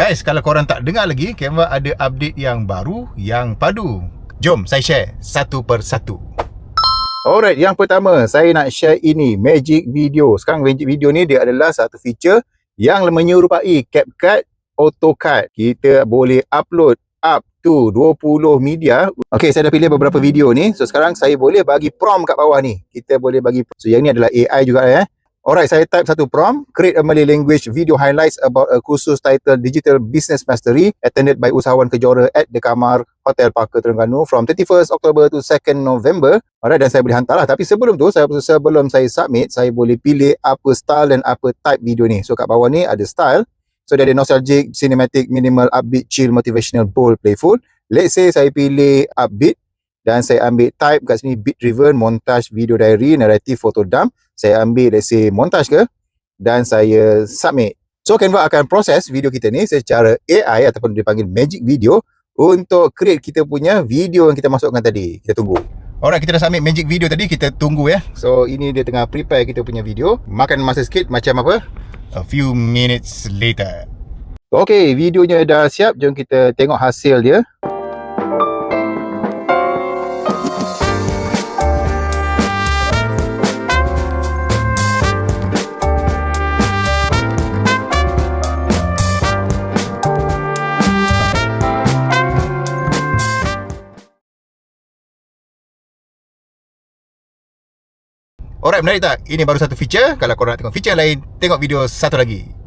Guys, kalau korang tak dengar lagi, Canva ada update yang baru, yang padu. Jom saya share satu per satu. Alright, yang pertama saya nak share ini, Magic Video. Sekarang Magic Video ni dia adalah satu feature yang menyerupai CapCut AutoCAD. Kita boleh upload up to 20 media. Okay, saya dah pilih beberapa video ni. So sekarang saya boleh bagi prompt kat bawah ni. Kita boleh bagi, so yang ni adalah AI juga ya. Alright, saya type satu prompt. Create a Malay language video highlights about a kursus titled Digital Business Mastery attended by usahawan Kejora at The Kamar Hotel Parker Terengganu from 31st October to 2nd November. Alright, dan saya boleh hantar lah. Tapi sebelum tu, sebelum saya submit, saya boleh pilih apa style dan apa type video ni. So kat bawah ni ada style. So dia ada nostalgic, cinematic, minimal, upbeat, chill, motivational, bold, playful. Let's say saya pilih upbeat dan saya ambil type kat sini beat driven, montage, video diary, narrative, photo dump. Saya ambil let's say montage ke dan saya submit. So Canva akan proses video kita ni secara AI ataupun dipanggil Magic Video untuk create kita punya video yang kita masukkan tadi. Kita tunggu. Alright, kita dah submit Magic Video tadi, kita tunggu ya. So ini dia tengah prepare kita punya video. Makan masa sikit macam apa? A few minutes later. Okay, videonya dah siap. Jom kita tengok hasil dia. Alright, menarik tak? Ini baru satu feature. Kalau korang nak tengok feature lain, tengok video satu lagi.